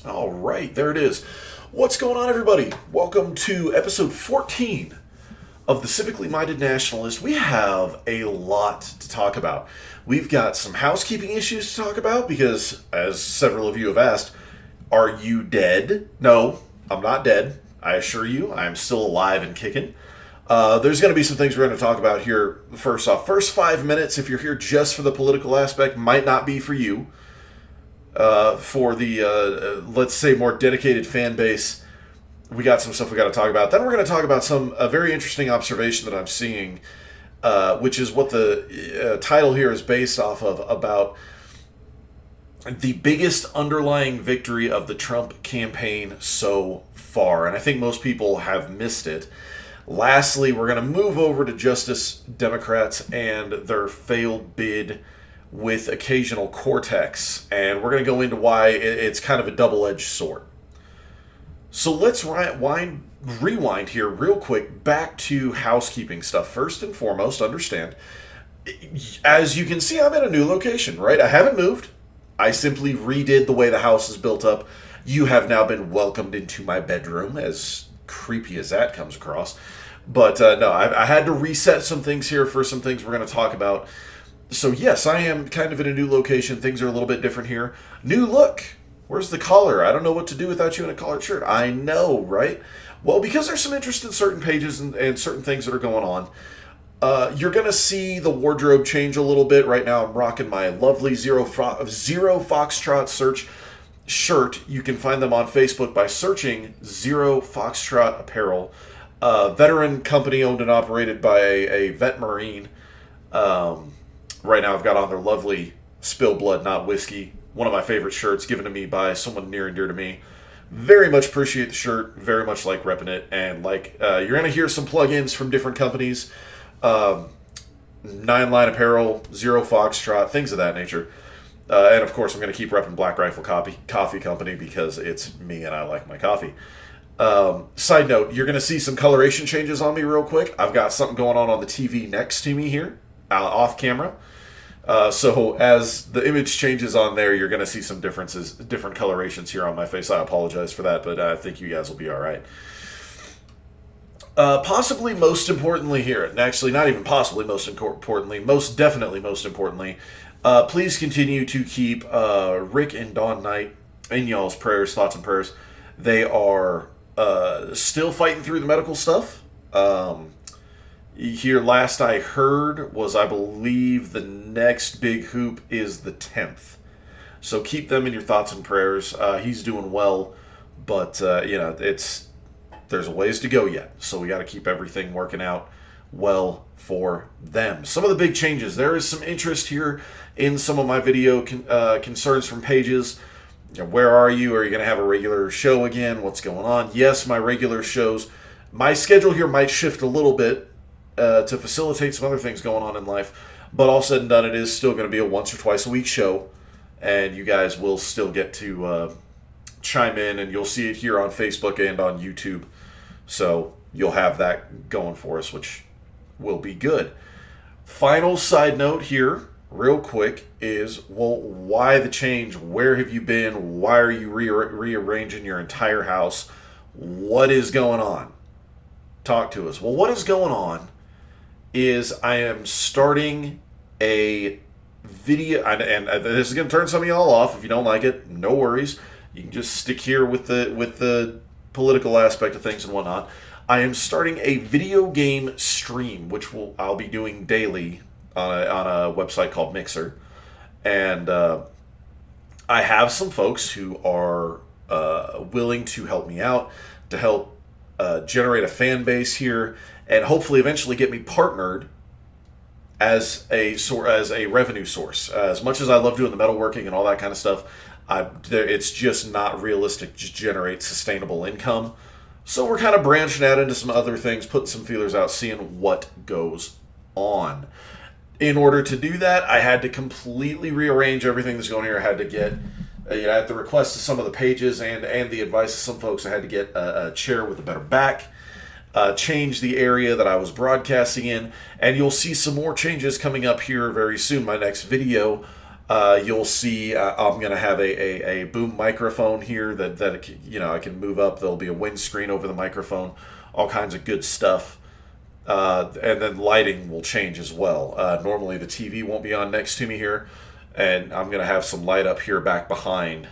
All right, there it is. What's going on, everybody? Welcome to episode 14 of the Civically Minded Nationalist. We have a lot to talk about. We've got some housekeeping issues to talk about because, as several of you have asked, are you dead? No, I'm not dead. I assure you, I am still alive and kicking. There's going to be some things we're going to talk about here. First off, first 5 minutes, if you're here just for the political aspect, might not be for you. For the, let's say, more dedicated fan base, we got some stuff we got to talk about. Then we're going to talk about a very interesting observation that I'm seeing, which is what the title here is based off of, about the biggest underlying victory of the Trump campaign so far. And I think most people have missed it. Lastly, we're going to move over to Justice Democrats and their failed bid with occasional cortex, and we're going to go into why it's kind of a double-edged sword. So let's rewind here real quick back to housekeeping stuff. First and foremost, understand, as you can see, I'm in a new location, right? I haven't moved. I simply redid the way the house is built up. You have now been welcomed into my bedroom, as creepy as that comes across. But no, I had to reset some things here for some things we're going to talk about. So yes, I am kind of in a new location. Things are a little bit different here. New look. Where's the collar? I don't know what to do without you in a collared shirt. I know, right? Well, because there's some interest in certain pages and certain things that are going on, you're going to see the wardrobe change a little bit. Right now I'm rocking my lovely Zero Foxtrot search shirt. You can find them on Facebook by searching Zero Foxtrot Apparel. Veteran company owned and operated by a vet marine. Right now I've got on their lovely Spill Blood Not Whiskey, one of my favorite shirts given to me by someone near and dear to me. Very much appreciate the shirt, very much like repping it, and you're going to hear some plugins from different companies, Nine Line Apparel, Zero Foxtrot, things of that nature. And of course I'm going to keep repping Black Rifle Coffee Company because it's me and I like my coffee. Side note, you're going to see some coloration changes on me real quick. I've got something going on the TV next to me here, off camera. So as the image changes on there, you're going to see some different colorations here on my face. I apologize for that, but I think you guys will be all right. Possibly most importantly here, and actually not even possibly most importantly, most definitely most importantly, please continue to keep Rick and Dawn Knight in y'all's prayers, thoughts and prayers. They are still fighting through the medical stuff. Here, last I heard was, I believe, the next big hoop is the 10th. So keep them in your thoughts and prayers. He's doing well, but there's a ways to go yet. So we got to keep everything working out well for them. Some of the big changes. There is some interest here in some of my video concerns from pages. Where are you? Are you going to have a regular show again? What's going on? Yes, my regular shows. My schedule here might shift a little bit to facilitate some other things going on in life, but all said and done, it is still going to be a once or twice a week show, and you guys will still get to chime in, and you'll see it here on Facebook and on YouTube, so you'll have that going for us, which will be good. Final side note here, real quick, is, well, why the change? Where have you been? Why are you rearranging your entire house? What is going on? Talk to us. Well, what is going on is I am starting a video, and this is going to turn some of y'all off. If you don't like it, no worries. You can just stick here with the political aspect of things and whatnot. I am starting a video game stream, which I'll be doing daily on a website called Mixer, and I have some folks who are willing to help me out, to help generate a fan base here, and hopefully eventually get me partnered as a revenue source. As much as I love doing the metalworking and all that kind of stuff, it's just not realistic to generate sustainable income. So we're kind of branching out into some other things, putting some feelers out, seeing what goes on. In order to do that, I had to completely rearrange everything that's going here. I had to get, at the request of some of the pages and the advice of some folks, I had to get a chair with a better back, change the area that I was broadcasting in, and you'll see some more changes coming up here very soon. My next video, You'll see I'm going to have a boom microphone here that I can move up. There'll be a windscreen over the microphone, all kinds of good stuff. And then lighting will change as well. Normally the TV won't be on next to me here, and I'm going to have some light up here back behind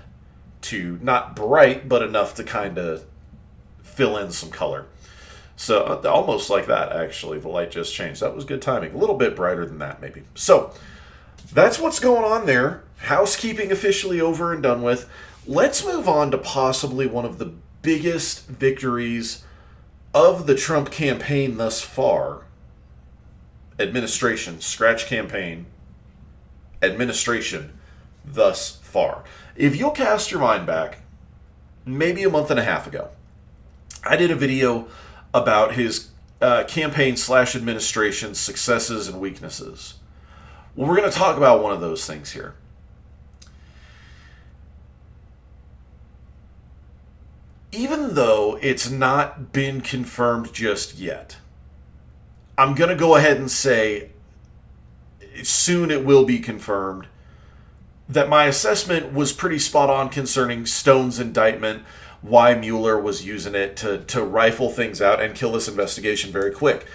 to not bright, but enough to kind of fill in some color. So almost like that, actually. The light just changed. That was good timing. A little bit brighter than that, maybe. So that's what's going on there. Housekeeping officially over and done with. Let's move on to possibly one of the biggest victories of the Trump campaign thus far. Administration, scratch campaign, administration thus far. If you'll cast your mind back, maybe a month and a half ago, I did a video about his campaign / administration successes and weaknesses. Well, we're going to talk about one of those things here. Even though it's not been confirmed just yet, I'm going to go ahead and say soon it will be confirmed that my assessment was pretty spot on concerning Stone's indictment, why Mueller was using it to rifle things out and kill this investigation very quick.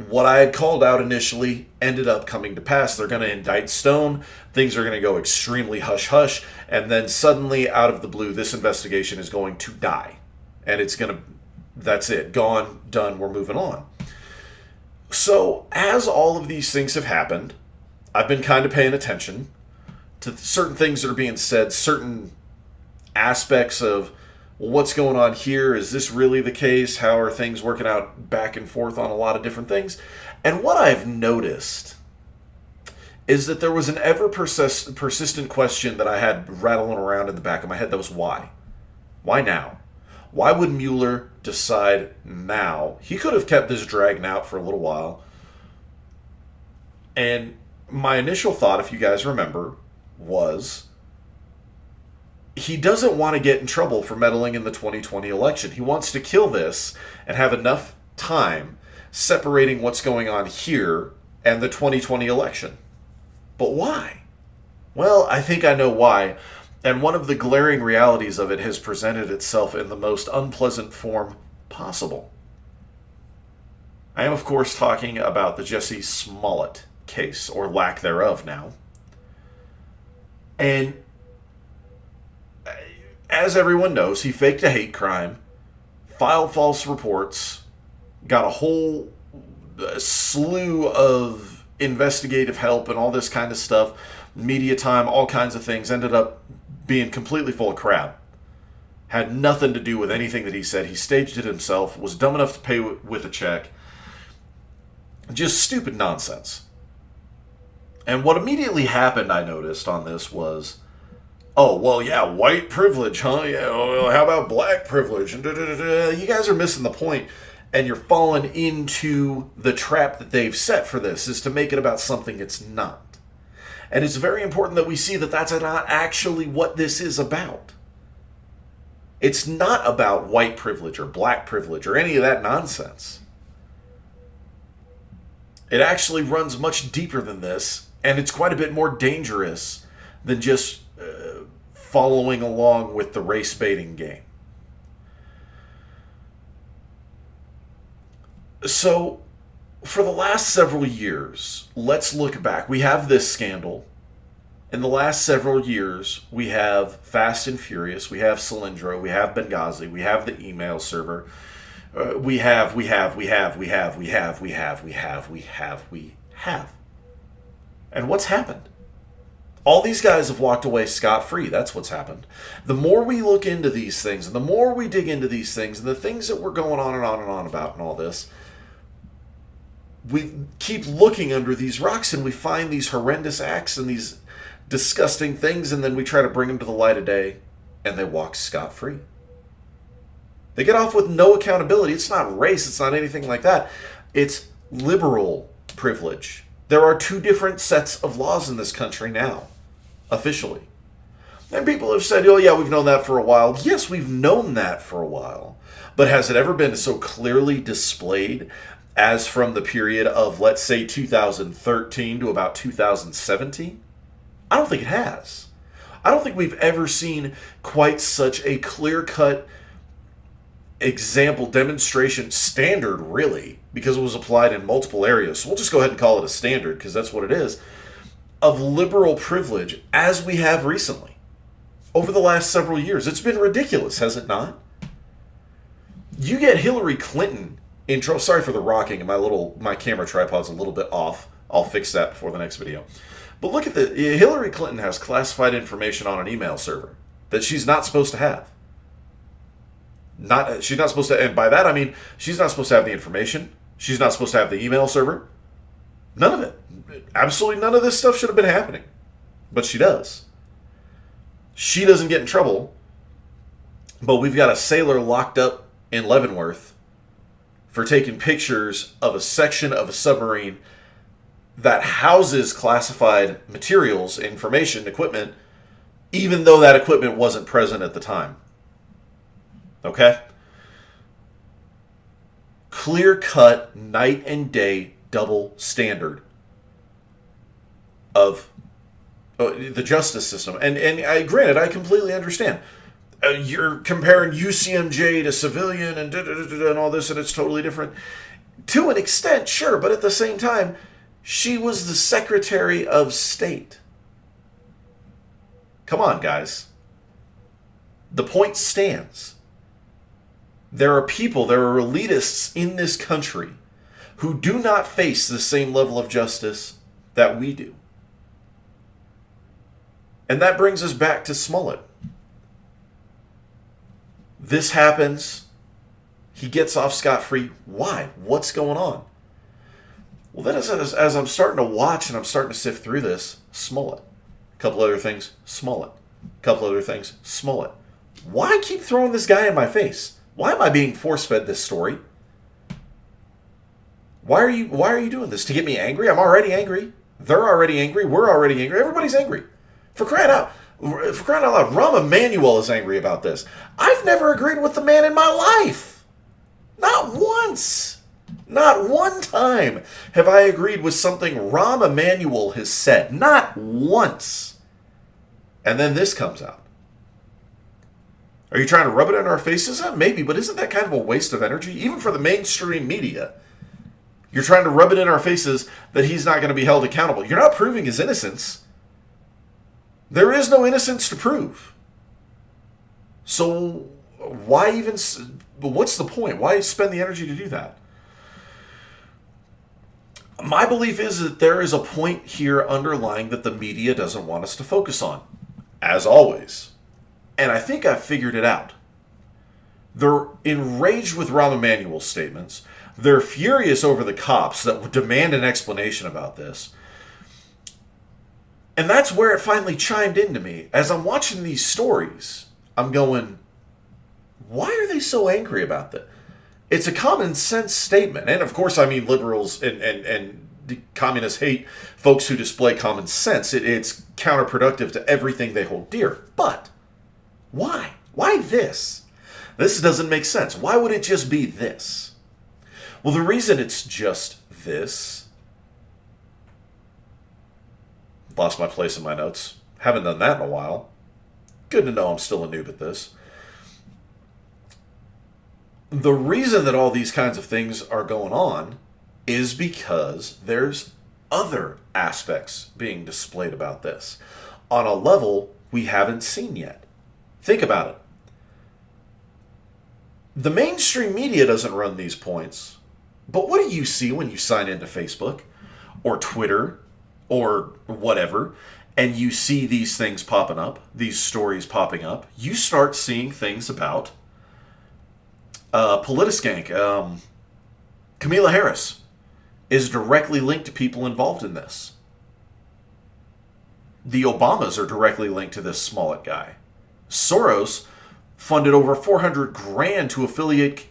What I had called out initially ended up coming to pass. They're going to indict Stone. Things are going to go extremely hush-hush. And then suddenly, out of the blue, this investigation is going to die. And it's going to... That's it. Gone. Done. We're moving on. So, as all of these things have happened, I've been kind of paying attention to certain things that are being said, certain aspects of what's going on here. Is this really the case? How are things working out back and forth on a lot of different things? And what I've noticed is that there was an ever persistent question that I had rattling around in the back of my head. That was why? Why now? Why would Mueller decide now? He could have kept this dragging out for a little while. And my initial thought, if you guys remember, was he doesn't want to get in trouble for meddling in the 2020 election. He wants to kill this and have enough time separating what's going on here and the 2020 election. But why? Well, I think I know why. And one of the glaring realities of it has presented itself in the most unpleasant form possible. I am, of course, talking about the Jussie Smollett case, or lack thereof now. And as everyone knows, he faked a hate crime, filed false reports, got a whole slew of investigative help and all this kind of stuff, media time, all kinds of things, ended up being completely full of crap. Had nothing to do with anything that he said. He staged it himself, was dumb enough to pay with a check. Just stupid nonsense. And what immediately happened, I noticed on this was, oh, well, yeah, white privilege, huh? Yeah, well, how about black privilege? And you guys are missing the point, and you're falling into the trap that they've set for this, is to make it about something it's not. And it's very important that we see that that's not actually what this is about. It's not about white privilege or black privilege or any of that nonsense. It actually runs much deeper than this, and it's quite a bit more dangerous than just following along with the race baiting game. So, for the last several years, let's look back. We have this scandal. In the last several years, we have Fast and Furious, we have Cilindro, we have Benghazi, we have the email server. We have. And what's happened? All these guys have walked away scot-free. That's what's happened. The more we look into these things, and the more we dig into these things, and the things that we're going on and on and on about and all this, we keep looking under these rocks and we find these horrendous acts and these disgusting things, and then we try to bring them to the light of day, and they walk scot-free. They get off with no accountability. It's not race. It's not anything like that. It's liberal privilege. There are two different sets of laws in this country now, officially. And people have said, oh yeah, we've known that for a while. Yes, we've known that for a while. But has it ever been so clearly displayed as from the period of, let's say, 2013 to about 2017? I don't think it has. I don't think we've ever seen quite such a clear-cut example, demonstration, standard, really, because it was applied in multiple areas. So we'll just go ahead and call it a standard, because that's what it is, of liberal privilege as we have recently. Over the last several years. It's been ridiculous, has it not? You get Hillary Clinton in trouble. Sorry for the rocking, my camera tripod's a little bit off. I'll fix that before the next video. But look at Hillary Clinton has classified information on an email server that she's not supposed to have. She's not supposed to, and by that I mean she's not supposed to have the information. She's not supposed to have the email server. None of it. Absolutely none of this stuff should have been happening. But she does. She doesn't get in trouble, but we've got a sailor locked up in Leavenworth for taking pictures of a section of a submarine that houses classified materials, information, equipment, even though that equipment wasn't present at the time. Okay? Clear-cut, night and day, double standard of the justice system. And granted, I completely understand. You're comparing UCMJ to civilian and all this, and it's totally different. To an extent, sure, but at the same time, she was the Secretary of State. Come on, guys. The point stands. There are people, there are elitists in this country who do not face the same level of justice that we do. And that brings us back to Smollett. This happens. He gets off scot-free. Why? What's going on? Well, then as I'm starting to watch and I'm starting to sift through this, Smollett. A couple other things, Smollett. A couple other things, Smollett. Why keep throwing this guy in my face? Why am I being force-fed this story? Why are you doing this? To get me angry? I'm already angry. They're already angry. We're already angry. Everybody's angry. For crying out loud, Rahm Emanuel is angry about this. I've never agreed with the man in my life. Not once. Not one time have I agreed with something Rahm Emanuel has said. Not once. And then this comes out. Are you trying to rub it in our faces? Maybe, but isn't that kind of a waste of energy? Even for the mainstream media. You're trying to rub it in our faces that he's not going to be held accountable. You're not proving his innocence. There is no innocence to prove. So why even... What's the point? Why spend the energy to do that? My belief is that there is a point here underlying that the media doesn't want us to focus on. As always. And I think I've figured it out. They're enraged with Rahm Emanuel's statements. They're furious over the cops that would demand an explanation about this. And that's where it finally chimed into me. As I'm watching these stories, I'm going, why are they so angry about that? It's a common sense statement. And of course, I mean, liberals and communists hate folks who display common sense. It's counterproductive to everything they hold dear. But why? Why this? This doesn't make sense. Why would it just be this? Well, the reason it's just this... Lost my place in my notes. Haven't done that in a while. Good to know I'm still a noob at this. The reason that all these kinds of things are going on is because there's other aspects being displayed about this on a level we haven't seen yet. Think about it. The mainstream media doesn't run these points, but what do you see when you sign into Facebook or Twitter or whatever, and you see these things popping up, these stories popping up? You start seeing things about Politiskank. Kamala Harris is directly linked to people involved in this. The Obamas are directly linked to this Smollett guy. Soros funded over $400,000 to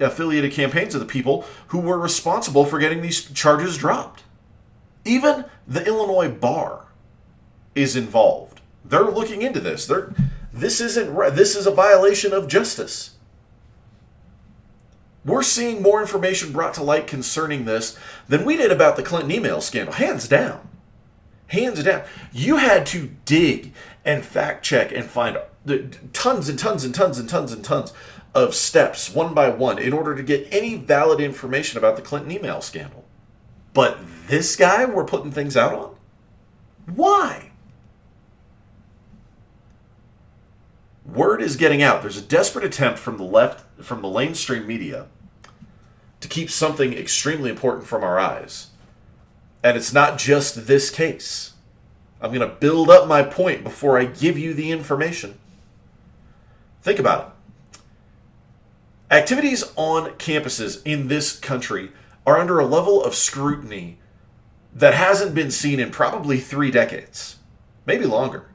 affiliated campaigns of the people who were responsible for getting these charges dropped. Even the Illinois bar is involved. They're looking into this. This is a violation of justice. We're seeing more information brought to light concerning this than we did about the Clinton email scandal. Hands down. Hands down. You had to dig and fact check and find tons and tons and tons and tons and tons of steps one by one in order to get any valid information about the Clinton email scandal. But this guy we're putting things out on? Why? Word is getting out. There's a desperate attempt from the left, from the mainstream media, to keep something extremely important from our eyes. And it's not just this case. I'm going to build up my point before I give you the information. Think about it. Activities on campuses in this country are under a level of scrutiny that hasn't been seen in probably 3 decades, maybe longer.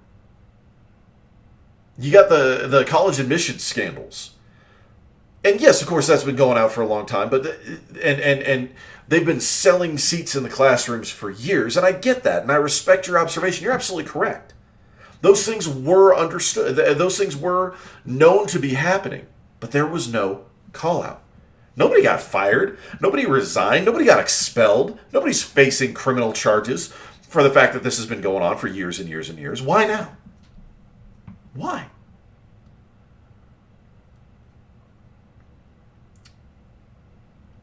You got the college admissions scandals. And yes, of course, that's been going out for a long time, but and they've been selling seats in the classrooms for years, and I get that, and I respect your observation. You're absolutely correct. Those things were understood. Those things were known to be happening, but there was no call-out. Nobody got fired. Nobody resigned. Nobody got expelled. Nobody's facing criminal charges for the fact that this has been going on for years and years and years. Why now? Why?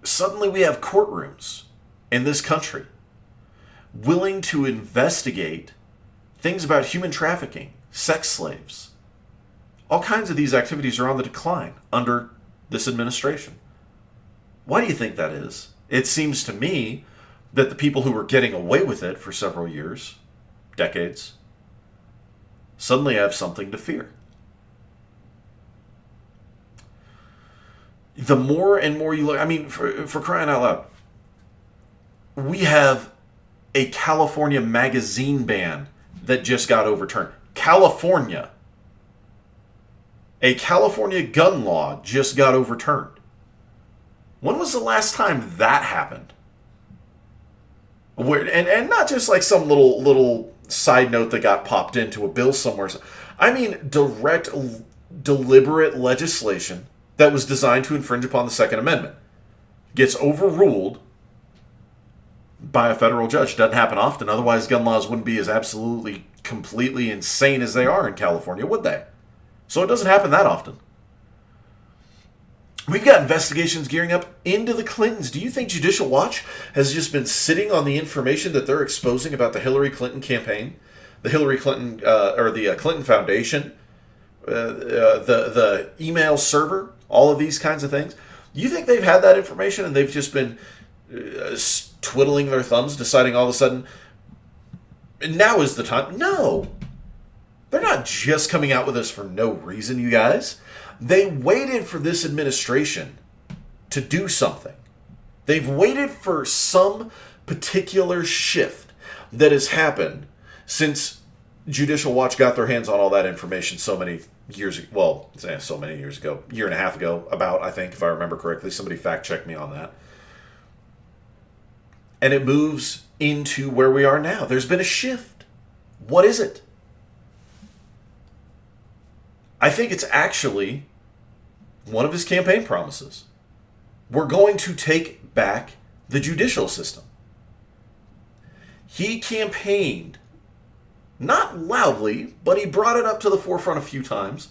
Suddenly we have courtrooms in this country willing to investigate things about human trafficking, sex slaves. All kinds of these activities are on the decline under this administration. Why do you think that is? It seems to me that the people who were getting away with it for several years, decades, suddenly have something to fear. The more and more you look, I mean, for crying out loud, we have a California magazine ban that just got overturned. California. A California gun law just got overturned. When was the last time that happened? And not just like some little side note that got popped into a bill somewhere. I mean direct, deliberate legislation that was designed to infringe upon the Second Amendment gets overruled by a federal judge. Doesn't happen often. Otherwise, gun laws wouldn't be as absolutely, completely insane as they are in California, would they? So it doesn't happen that often. We've got investigations gearing up into the Clintons. Do you think Judicial Watch has just been sitting on the information that they're exposing about the Hillary Clinton campaign, the Hillary Clinton or the Clinton Foundation, the email server, all of these kinds of things? You think they've had that information and they've just been twiddling their thumbs, deciding all of a sudden now is the time? No. They're not just coming out with this for no reason, you guys. They waited for this administration to do something. They've waited for some particular shift that has happened since Judicial Watch got their hands on all that information so many years ago. Well, so many years ago, year and a half ago, about, I think, if I remember correctly. Somebody fact checked me on that. And it moves into where we are now. There's been a shift. What is it? I think it's actually one of his campaign promises. We're going to take back the judicial system. He campaigned, not loudly, but he brought it up to the forefront a few times,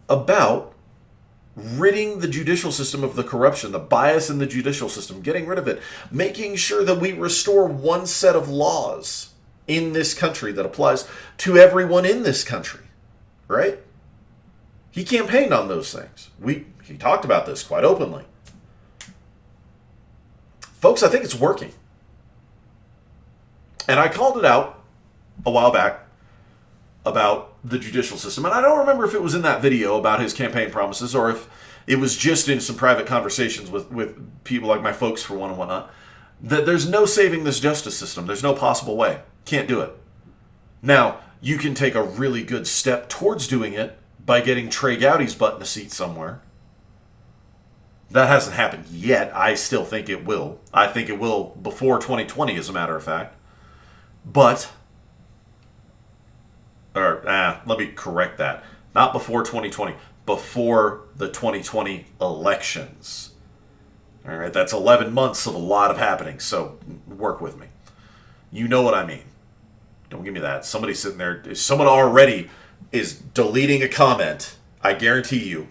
about ridding the judicial system of the corruption, the bias in the judicial system, getting rid of it, making sure that we restore one set of laws in this country that applies to everyone in this country, right? He campaigned on those things. He talked about this quite openly. Folks, I think it's working. And I called it out a while back about the judicial system. And I don't remember if it was in that video about his campaign promises or if it was just in some private conversations with people like my folks for one and whatnot, that there's no saving this justice system. There's no possible way. Can't do it. Now, you can take a really good step towards doing it by getting Trey Gowdy's butt in a seat somewhere. That hasn't happened yet. I still think it will. I think it will before 2020, as a matter of fact. But, let me correct that. Not before 2020. Before the 2020 elections. All right, that's 11 months of a lot of happening, so work with me. You know what I mean. Don't give me that. Somebody's sitting there. Someone already is deleting a comment. I guarantee you.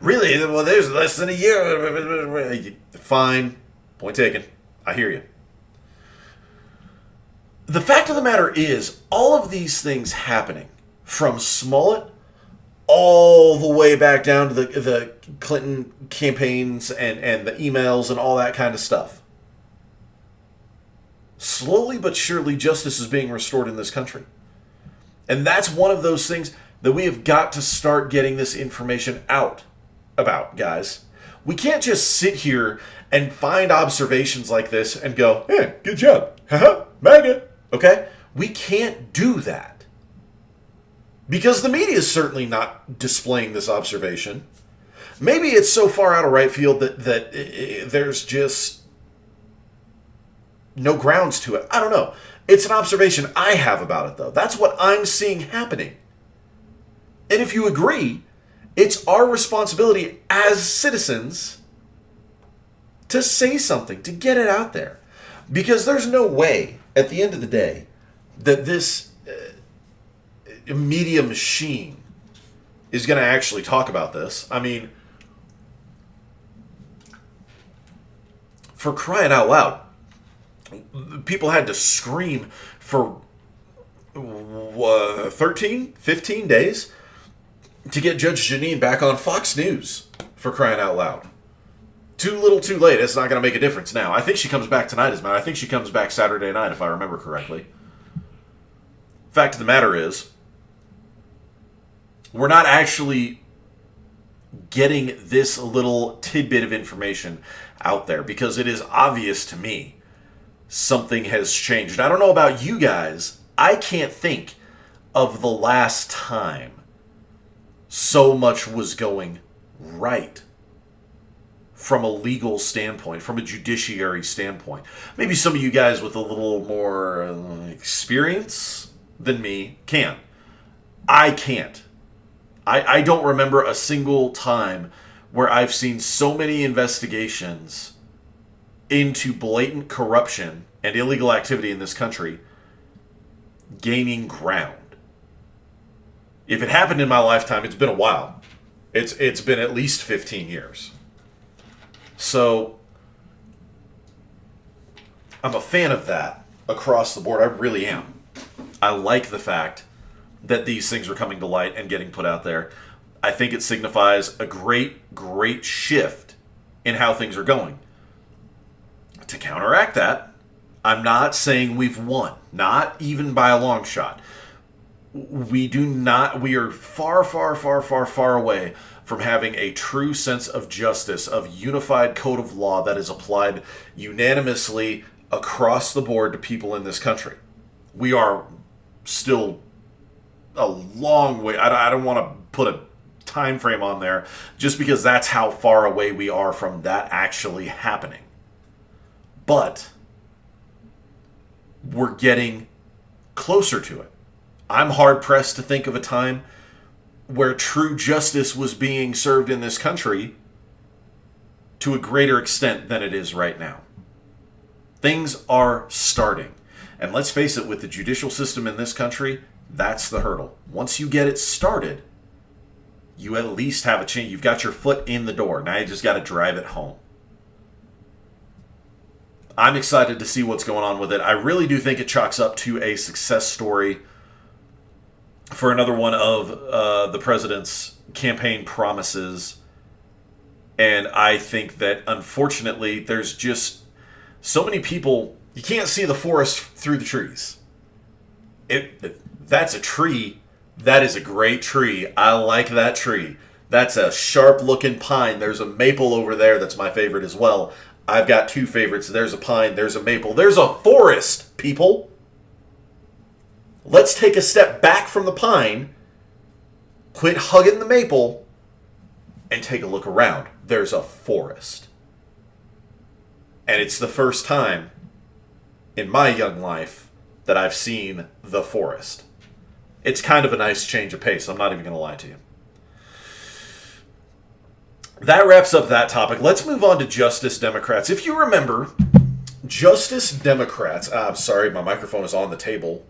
Really? Well, there's less than a year. Fine. Point taken. I hear you. The fact of the matter is, all of these things happening, from Smollett all the way back down to the Clinton campaigns and the emails and all that kind of stuff. Slowly but surely, justice is being restored in this country. And that's one of those things that we have got to start getting this information out about, guys. We can't just sit here and find observations like this and go, hey, good job. Haha, MAGA. Okay? We can't do that. Because the media is certainly not displaying this observation. Maybe it's so far out of right field that there's just no grounds to it. I don't know. It's an observation I have about it, though. That's what I'm seeing happening. And if you agree, it's our responsibility as citizens to say something, to get it out there. Because there's no way, at the end of the day, that this media machine is going to actually talk about this. I mean, for crying out loud, people had to scream for 13, 15 days to get Judge Jeanine back on Fox News, for crying out loud. Too little, too late. It's not going to make a difference now. I think she comes back tonight, as a matter. I think she comes back Saturday night, if I remember correctly. Fact of the matter is, we're not actually getting this little tidbit of information out there because it is obvious to me something has changed. I don't know about you guys. I can't think of the last time so much was going right from a legal standpoint, from a judiciary standpoint. Maybe some of you guys with a little more experience than me can. I can't. I don't remember a single time where I've seen so many investigations into blatant corruption and illegal activity in this country gaining ground. If it happened in my lifetime, it's been a while. It's been at least 15 years. So I'm a fan of that across the board. I really am. I like the fact that these things are coming to light and getting put out there. I think it signifies a great, great shift in how things are going. To counteract that, I'm not saying we've won, not even by a long shot. We are far, far, far, far, far away from having a true sense of justice, of unified code of law that is applied unanimously across the board to people in this country. We are still a long way. I don't want to put a time frame on there just because that's how far away we are from that actually happening. But we're getting closer to it. I'm hard-pressed to think of a time where true justice was being served in this country to a greater extent than it is right now. Things are starting. And let's face it, with the judicial system in this country, that's the hurdle. Once you get it started, you at least have a chance. You've got your foot in the door. Now you just got to drive it home. I'm excited to see what's going on with it. I really do think it chalks up to a success story for another one of the president's campaign promises. And I think that, unfortunately, there's just so many people, you can't see the forest through the trees. If that's a tree, that is a great tree. I like that tree. That's a sharp-looking pine. There's a maple over there that's my favorite as well. I've got two favorites. There's a pine, there's a maple. There's a forest, people. Let's take a step back from the pine, quit hugging the maple, and take a look around. There's a forest. And it's the first time in my young life that I've seen the forest. It's kind of a nice change of pace. I'm not even going to lie to you. That wraps up that topic. Let's move on to Justice Democrats. If you remember, Justice Democrats... I'm sorry, my microphone is on the table.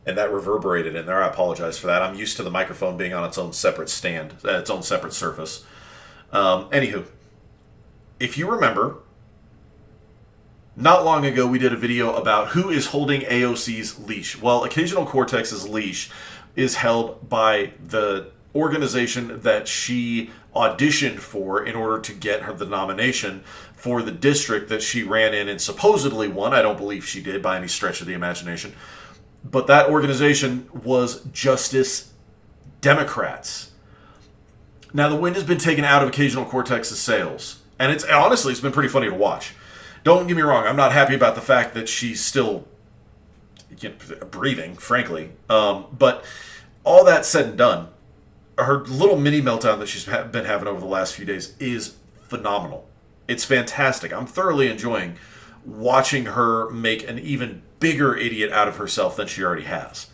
and that reverberated in there. I apologize for that. I'm used to the microphone being on its own separate stand, its own separate surface. Anywho, if you remember, not long ago we did a video about who is holding AOC's leash. Well, Occasional Cortex's leash is held by the organization that she auditioned for in order to get her the nomination for the district that she ran in and supposedly won. I don't believe she did by any stretch of the imagination. But that organization was Justice Democrats. Now, the wind has been taken out of Occasional Cortex's sails. And it's been pretty funny to watch. Don't get me wrong, I'm not happy about the fact that she's still breathing, frankly. But all that said and done, her little mini meltdown that she's been having over the last few days is phenomenal. It's fantastic. I'm thoroughly enjoying watching her make an even bigger idiot out of herself than she already has.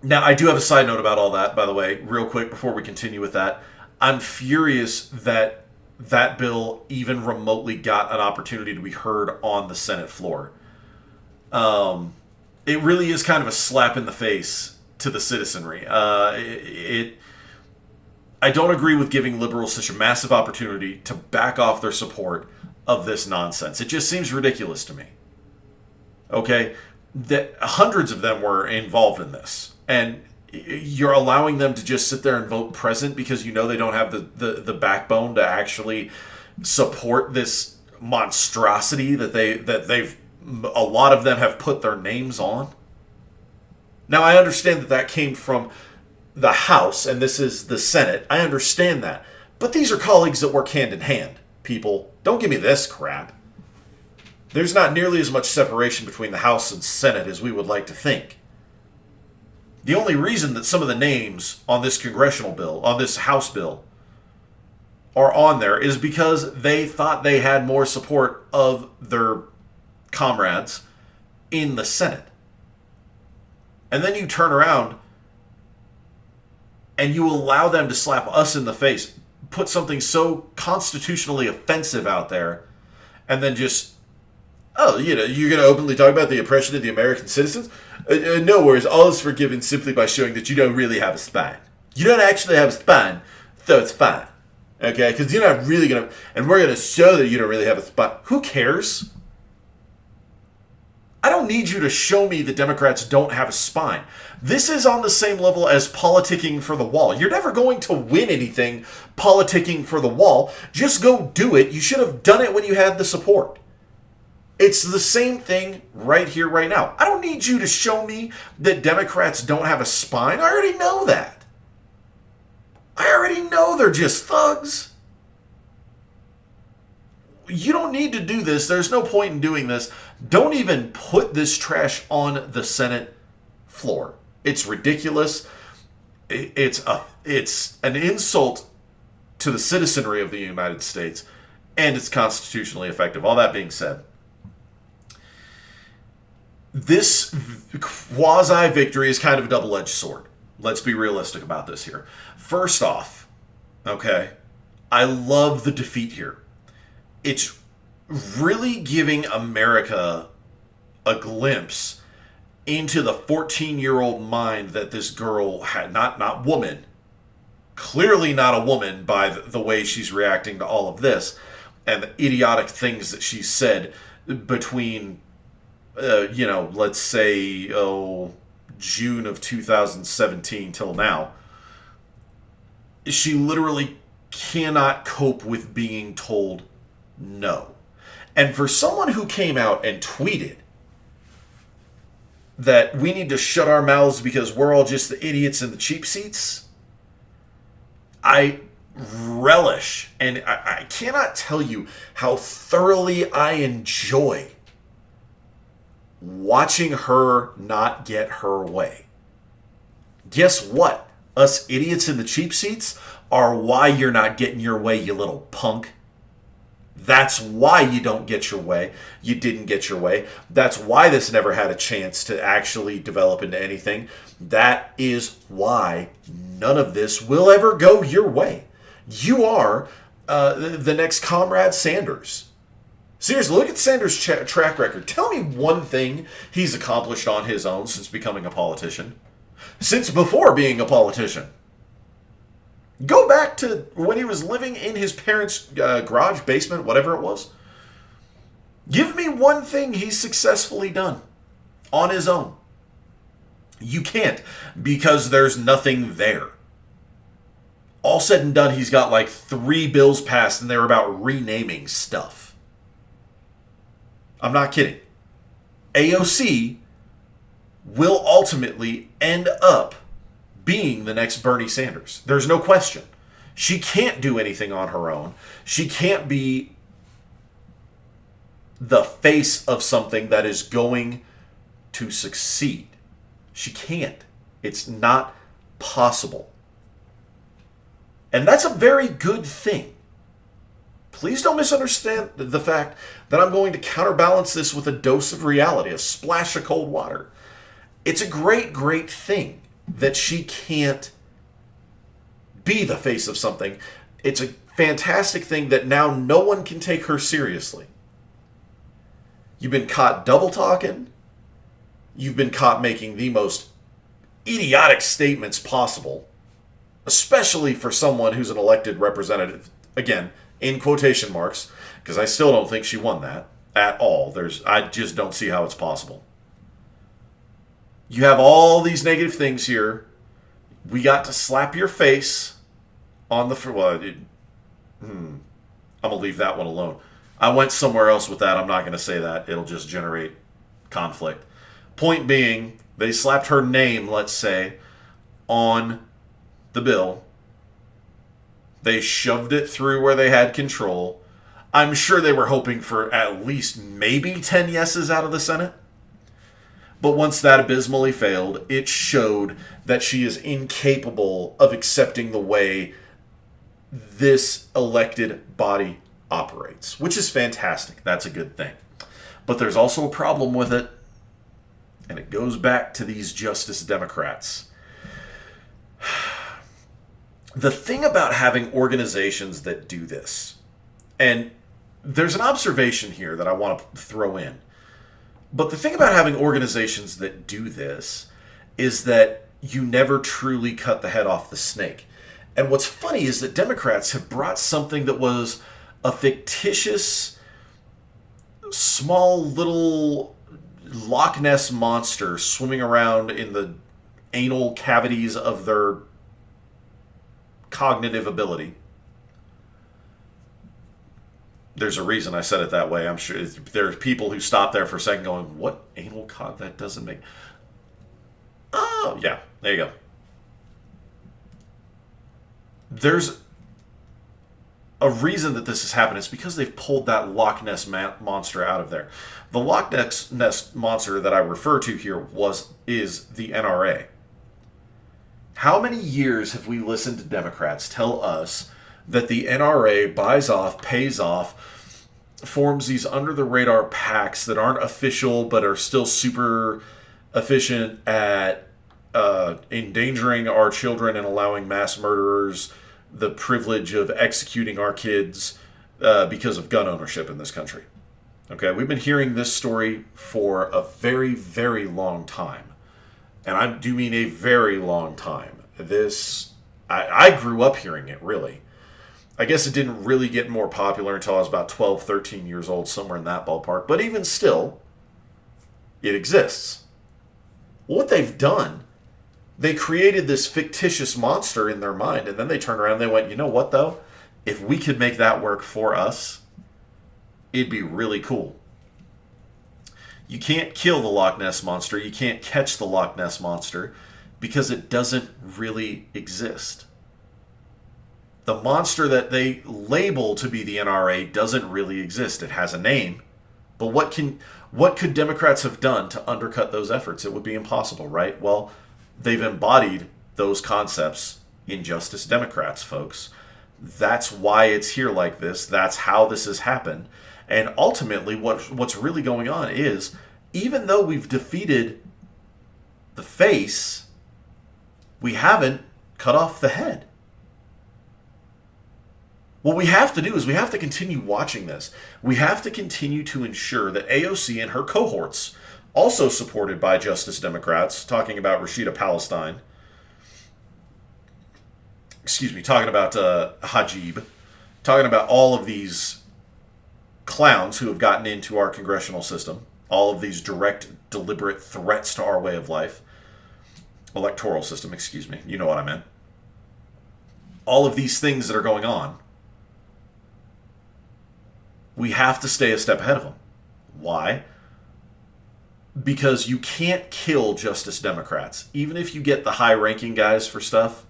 Now, I do have a side note about all that, by the way, real quick before we continue with that. I'm furious that that bill even remotely got an opportunity to be heard on the Senate floor. It really is kind of a slap in the face to the citizenry. I don't agree with giving liberals such a massive opportunity to back off their support of this nonsense. It just seems ridiculous to me. Okay? That hundreds of them were involved in this. And you're allowing them to just sit there and vote present because you know they don't have the backbone to actually support this monstrosity that they've a lot of them have put their names on. Now, I understand that came from the House, and this is the Senate. I understand that. But these are colleagues that work hand in hand, people. Don't give me this crap. There's not nearly as much separation between the House and Senate as we would like to think. The only reason that some of the names on this congressional bill, on this House bill, are on there is because they thought they had more support of their comrades in the Senate. And then you turn around and you allow them to slap us in the face, put something so constitutionally offensive out there, and then just, you're going to openly talk about the oppression of the American citizens? No worries, all is forgiven simply by showing that you don't really have a spine. You don't actually have a spine, so it's fine. Okay? Because you're not really going to, and we're going to show that you don't really have a spine. Who cares? I don't need you to show me the Democrats don't have a spine. This is on the same level as politicking for the wall. You're never going to win anything politicking for the wall. Just go do it. You should have done it when you had the support. It's the same thing right here, right now. I don't need you to show me that Democrats don't have a spine. I already know that. I already know they're just thugs. You don't need to do this. There's no point in doing this. Don't even put this trash on the Senate floor. It's ridiculous. It's an insult to the citizenry of the United States, and it's constitutionally effective. All that being said, this quasi-victory is kind of a double-edged sword. Let's be realistic about this here. First off, okay, I love the defeat here. It's really giving America a glimpse into the 14-year-old mind that this girl had, not woman, clearly not a woman by the way she's reacting to all of this and the idiotic things that she said between, let's say, June of 2017 till now. She literally cannot cope with being told no. And for someone who came out and tweeted that we need to shut our mouths because we're all just the idiots in the cheap seats, I relish, and I cannot tell you how thoroughly I enjoy watching her not get her way. Guess what? Us idiots in the cheap seats are why you're not getting your way, you little punk. That's why you don't get your way. You didn't get your way. That's why this never had a chance to actually develop into anything. That is why none of this will ever go your way. You are the next Comrade Sanders. Seriously, look at Sanders' track record. Tell me one thing he's accomplished on his own since becoming a politician. Since before being a politician. Go back to when he was living in his parents' garage, basement, whatever it was. Give me one thing he's successfully done on his own. You can't, because there's nothing there. All said and done, he's got like 3 bills passed, and they're about renaming stuff. I'm not kidding. AOC will ultimately end up being the next Bernie Sanders. There's no question. She can't do anything on her own. She can't be the face of something that is going to succeed. She can't. It's not possible. And that's a very good thing. Please don't misunderstand the fact that I'm going to counterbalance this with a dose of reality, a splash of cold water. It's a great, great thing that she can't be the face of something. It's a fantastic thing that now no one can take her seriously. You've been caught double talking. You've been caught making the most idiotic statements possible, especially for someone who's an elected representative. Again, in quotation marks, because I still don't think she won that at all. I just don't see how it's possible. You have all these negative things here. We got to slap your face on the... Well, I'm going to leave that one alone. I went somewhere else with that. I'm not going to say that. It'll just generate conflict. Point being, they slapped her name, let's say, on the bill. They shoved it through where they had control. I'm sure they were hoping for at least maybe 10 yeses out of the Senate. But once that abysmally failed, it showed that she is incapable of accepting the way this elected body operates, which is fantastic. That's a good thing. But there's also a problem with it, and it goes back to these Justice Democrats. The thing about having organizations that do this, and there's an observation here that I want to throw in, but the thing about having organizations that do this is that you never truly cut the head off the snake. And what's funny is that Democrats have brought something that was a fictitious, small little Loch Ness monster swimming around in the anal cavities of their cognitive ability. There's a reason I said it that way. I'm sure there's people who stop there for a second going, what anal cog? That doesn't make... Oh, yeah. There you go. There's a reason that this has happened. It's because they've pulled that Loch Ness monster out of there. The Loch Ness monster that I refer to here is the NRA. How many years have we listened to Democrats tell us that the NRA buys off, pays off, forms these under-the-radar PACs that aren't official but are still super efficient at endangering our children and allowing mass murderers the privilege of executing our kids because of gun ownership in this country? Okay, we've been hearing this story for a very, very long time. And I do mean a very long time. I grew up hearing it, really. I guess it didn't really get more popular until I was about 12, 13 years old, somewhere in that ballpark. But even still, it exists. What they've done, they created this fictitious monster in their mind, and then they turned around and they went, you know what, though? If we could make that work for us, it'd be really cool. You can't kill the Loch Ness Monster. You can't catch the Loch Ness Monster because it doesn't really exist. The monster that they label to be the NRA doesn't really exist. It has a name. But what could Democrats have done to undercut those efforts? It would be impossible, right? Well, they've embodied those concepts in Justice Democrats, folks. That's why it's here like this. That's how this has happened. And ultimately, what's really going on is, even though we've defeated the face, we haven't cut off the head. What we have to do is we have to continue watching this. We have to continue to ensure that AOC and her cohorts, also supported by Justice Democrats, talking about Rashida Palestine, talking about Hajib, talking about all of these clowns who have gotten into our congressional system, all of these direct, deliberate threats to our way of life, electoral system, you know what I meant. All of these things that are going on, we have to stay a step ahead of them. Why? Because you can't kill Justice Democrats. Even if you get the high-ranking guys for stuff,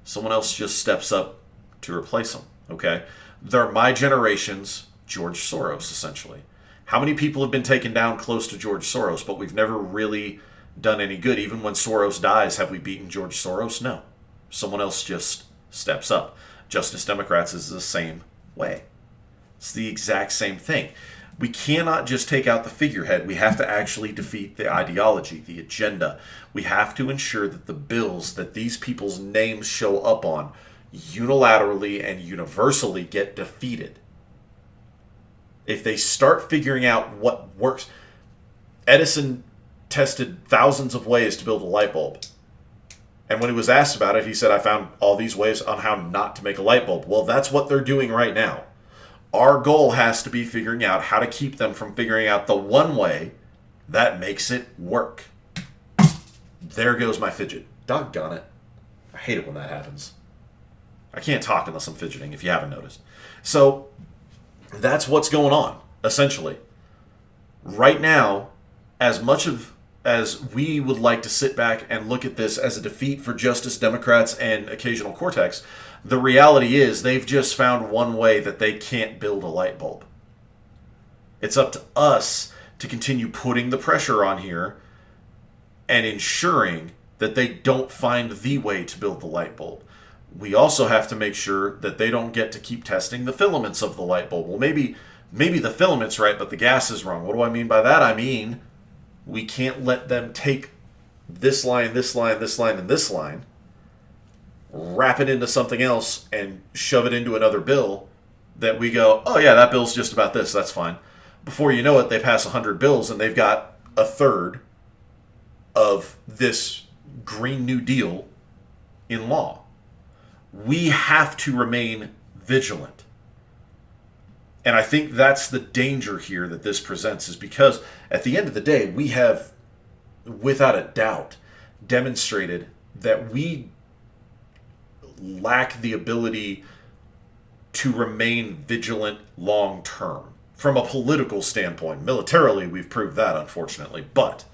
someone else just steps up to replace them, okay? They're my generation's George Soros, essentially. How many people have been taken down close to George Soros, but we've never really done any good? Even when Soros dies, have we beaten George Soros? No. Someone else just steps up. Justice Democrats is the same way. It's the exact same thing. We cannot just take out the figurehead. We have to actually defeat the ideology, the agenda. We have to ensure that the bills that these people's names show up on unilaterally and universally get defeated. If they start figuring out what works, Edison tested thousands of ways to build a light bulb. And when he was asked about it, he said, I found all these ways on how not to make a light bulb. Well, that's what they're doing right now. Our goal has to be figuring out how to keep them from figuring out the one way that makes it work. There goes my fidget. Doggone it. I hate it when that happens. I can't talk unless I'm fidgeting, if you haven't noticed. So, that's what's going on, essentially. Right now, as much as we would like to sit back and look at this as a defeat for Justice Democrats and occasional Cortex, the reality is they've just found one way that they can't build a light bulb. It's up to us to continue putting the pressure on here and ensuring that they don't find the way to build the light bulb. We also have to make sure that they don't get to keep testing the filaments of the light bulb. Well, maybe the filament's right, but the gas is wrong. What do I mean by that? I mean, we can't let them take this line, this line, this line, and this line, wrap it into something else, and shove it into another bill that we go, oh yeah, that bill's just about this, that's fine. Before you know it, they pass 100 bills, and they've got a third of this Green New Deal in law. We have to remain vigilant. And I think that's the danger here that this presents, is because at the end of the day, we have, without a doubt, demonstrated that we lack the ability to remain vigilant long term. From a political standpoint, militarily, we've proved that, unfortunately. But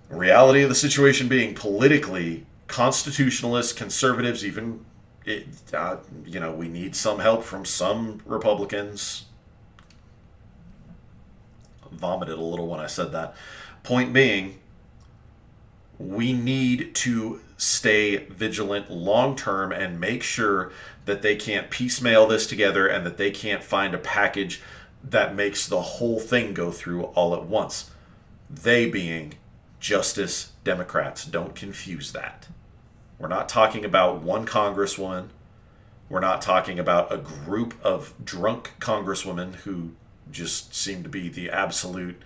the reality of the situation being, politically, constitutionalists, conservatives, even, we need some help from some Republicans. I vomited a little when I said that. Point being, we need to stay vigilant long term and make sure that they can't piecemeal this together and that they can't find a package that makes the whole thing go through all at once. They being Justice Democrats. Don't confuse that. We're not talking about one congresswoman. We're not talking about a group of drunk congresswomen who just seem to be the absolute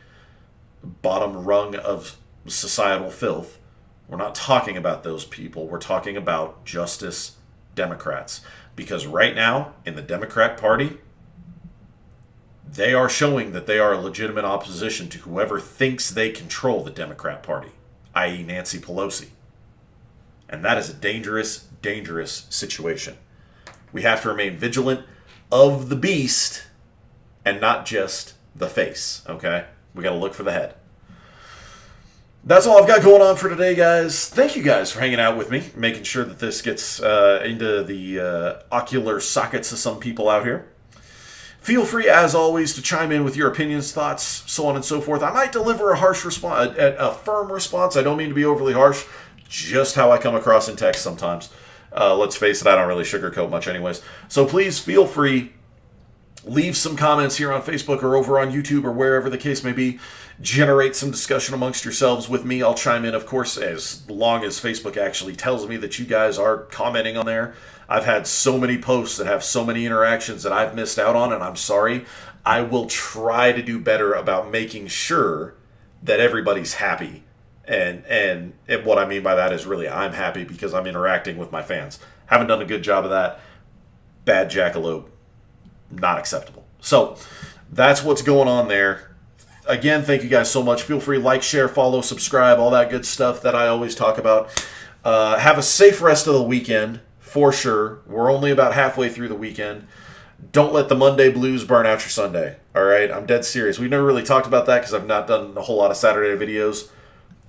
bottom rung of societal filth. We're not talking about those people. We're talking about Justice Democrats. Because right now, in the Democrat Party, they are showing that they are a legitimate opposition to whoever thinks they control the Democrat Party, i.e. Nancy Pelosi. And that is a dangerous, dangerous situation. We have to remain vigilant of the beast and not just the face, okay? We got to look for the head. That's all I've got going on for today, guys. Thank you guys for hanging out with me, making sure that this gets into the ocular sockets of some people out here. Feel free, as always, to chime in with your opinions, thoughts, so on and so forth. I might deliver a harsh response, a firm response. I don't mean to be overly harsh. Just how I come across in text sometimes. Let's face it, I don't really sugarcoat much anyways. So please feel free, leave some comments here on Facebook or over on YouTube or wherever the case may be. generate some discussion amongst yourselves with me. I'll chime in, of course, as long as Facebook actually tells me that you guys are commenting on there. I've had so many posts that have so many interactions that I've missed out on, and I'm sorry. I will try to do better about making sure that everybody's happy. And what I mean by that is really I'm happy because I'm interacting with my fans. Haven't done a good job of that. Bad jackalope. Not acceptable. So that's what's going on there. Again, thank you guys so much. Feel free to like, share, follow, subscribe, all that good stuff that I always talk about. Have a safe rest of the weekend, for sure. We're only about halfway through the weekend. Don't let the Monday blues burn out your Sunday. All right? I'm dead serious. We've never really talked about that because I've not done a whole lot of Saturday videos.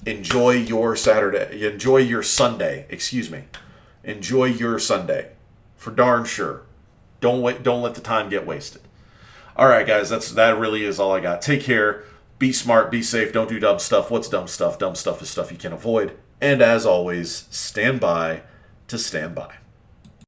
Enjoy your Saturday. Enjoy your Sunday. Excuse me. Enjoy your Sunday. For darn sure. Don't let the time get wasted. All right, guys. That really is all I got. Take care. Be smart. Be safe. Don't do dumb stuff. What's dumb stuff? Dumb stuff is stuff you can avoid. And as always, stand by to stand by.